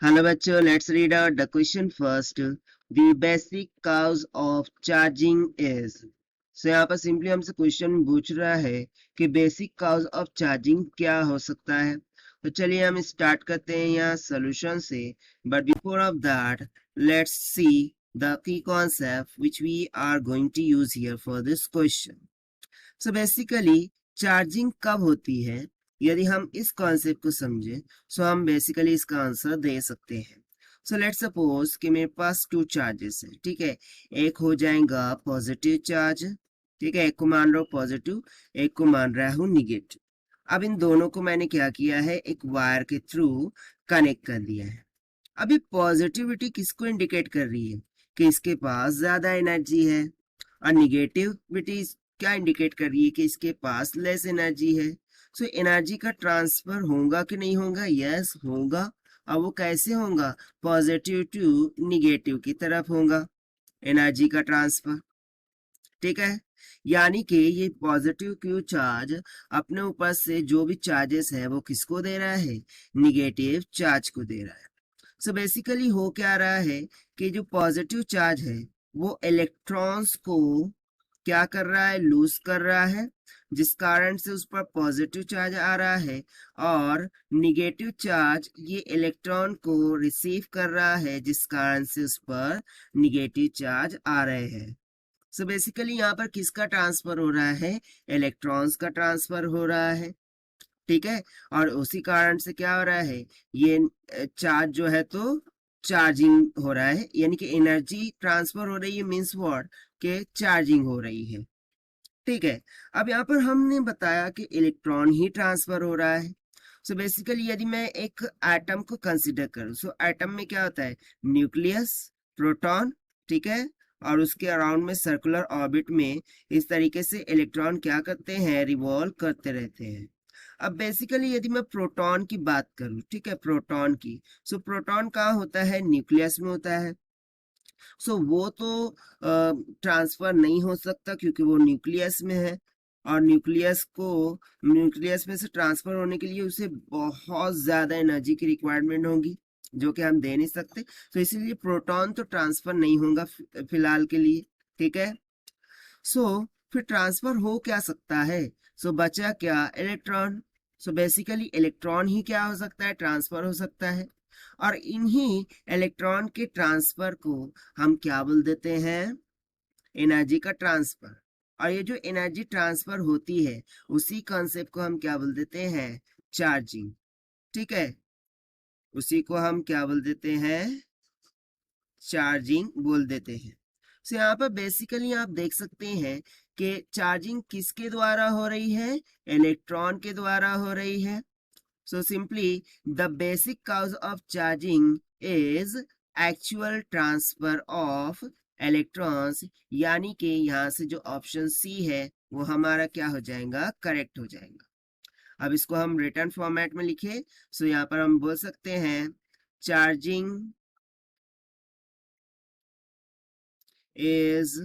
Hello बच्चों, let's read out the question first. The basic cause of charging is. So यहाँ पर simply हमसे question पूछ रहा है कि बेसिक काउज ऑफ चार्जिंग क्या हो सकता है। तो चलिए हम स्टार्ट करते हैं यहाँ सोल्यूशन से। But before of that, let's see the key concept which we are going to use here for this question. So basically charging कब होती है, यदि हम इस कॉन्सेप्ट को समझें सो हम बेसिकली इसका आंसर दे सकते हैं। सो लेट सपोज कि मेरे पास टू चार्जेस है, ठीक है। एक हो जाएगा पॉजिटिव चार्ज, ठीक है, एक को मान रहा हूँ पॉजिटिव, एक को मान रहा हूँ निगेटिव। अब इन दोनों को मैंने क्या किया है, एक वायर के थ्रू कनेक्ट कर दिया है। अभी पॉजिटिविटी किसको इंडिकेट कर रही है कि इसके पास ज्यादा एनर्जी है, और निगेटिविटी क्या इंडिकेट कर रही है कि इसके पास लेस एनर्जी है। सो एनर्जी का ट्रांसफर होगा कि नहीं होगा? यस होगा। अब वो कैसे होगा? पॉजिटिव टू निगेटिव की तरफ होगा एनर्जी का ट्रांसफर, ठीक है। यानी कि ये पॉजिटिव क्यू चार्ज अपने ऊपर से जो भी चार्जेस है वो किसको दे रहा है? निगेटिव चार्ज को दे रहा है। सो बेसिकली हो क्या रहा है कि जो पॉजिटिव चार्ज है वो इलेक्ट्रॉन्स को क्या कर रहा है? लूज कर रहा है, जिस कारण से उस पर पॉजिटिव चार्ज आ रहा है। और निगेटिव चार्ज ये इलेक्ट्रॉन को रिसीव कर रहा है, जिस कारण से उस पर निगेटिव चार्ज आ रहे हैं। सो बेसिकली यहाँ पर किसका ट्रांसफर हो रहा है? इलेक्ट्रॉन्स का ट्रांसफर हो रहा है, ठीक है। और उसी कारण से क्या हो रहा है, ये चार्ज जो है तो चार्जिंग हो रहा है, यानी कि एनर्जी ट्रांसफर हो रही है, मींस व्हाट के चार्जिंग हो रही है, ठीक है। अब यहाँ पर हमने बताया कि इलेक्ट्रॉन ही ट्रांसफर हो रहा है। सो बेसिकली यदि मैं एक एटम को कंसिडर करूं, सो एटम में क्या होता है? न्यूक्लियस, प्रोटॉन, ठीक है, और उसके अराउंड में सर्कुलर ऑर्बिट में इस तरीके से इलेक्ट्रॉन क्या करते हैं? रिवॉल्व करते रहते हैं। अब बेसिकली यदि मैं प्रोटॉन की बात करूं, ठीक है, प्रोटॉन की, सो प्रोटॉन कहाँ होता है? न्यूक्लियस में होता है। सो वो तो ट्रांसफर नहीं हो सकता क्योंकि वो न्यूक्लियस में है, और न्यूक्लियस में से ट्रांसफर होने के लिए उसे बहुत ज्यादा एनर्जी की रिक्वायरमेंट होगी, जो कि हम दे नहीं सकते। तो इसीलिए प्रोटॉन तो ट्रांसफर नहीं होगा फिलहाल के लिए, ठीक है। सो फिर ट्रांसफर हो क्या सकता है? सो बचा क्या? इलेक्ट्रॉन। सो बेसिकली इलेक्ट्रॉन ही क्या हो सकता है? ट्रांसफर हो सकता है। और इन्हीं इलेक्ट्रॉन के ट्रांसफर को हम क्या बोल देते हैं? एनर्जी का ट्रांसफर। और ये जो एनर्जी ट्रांसफर होती है उसी कॉन्सेप्ट को हम क्या बोल देते हैं? चार्जिंग, ठीक है। उसी को हम क्या बोल देते हैं? चार्जिंग बोल देते हैं। सो यहाँ पर बेसिकली आप देख सकते हैं कि चार्जिंग किसके द्वारा हो रही है? इलेक्ट्रॉन के द्वारा हो रही है। So simply the basic cause of charging is actual transfer of electrons, यानी कि यहाँ से जो ऑप्शन सी है वो हमारा क्या हो जाएगा? करेक्ट हो जाएगा। अब इसको हम रिटर्न फॉर्मेट में लिखे, सो यहाँ पर हम बोल सकते हैं charging is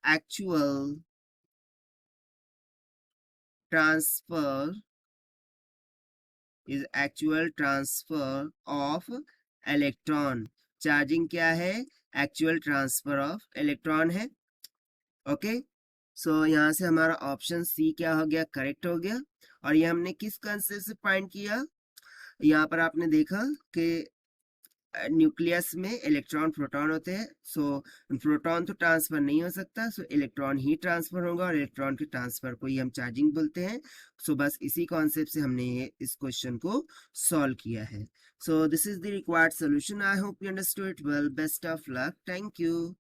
actual transfer of electron। Charging क्या है? एक्चुअल ट्रांसफर ऑफ इलेक्ट्रॉन है, ओके। सो यहाँ से हमारा ऑप्शन सी क्या हो गया? करेक्ट हो गया। और ये हमने किस कंसेप्ट से फाइंड किया? यहाँ पर आपने देखा कि न्यूक्लियस में इलेक्ट्रॉन प्रोटॉन होते हैं। सो प्रोटॉन तो ट्रांसफर नहीं हो सकता, सो इलेक्ट्रॉन ही ट्रांसफर होगा, और इलेक्ट्रॉन के ट्रांसफर को ही हम चार्जिंग बोलते हैं। सो बस इसी कॉन्सेप्ट से हमने इस क्वेश्चन को सॉल्व किया है। So this is the required solution. I hope you understood it well. Best of luck. Thank you.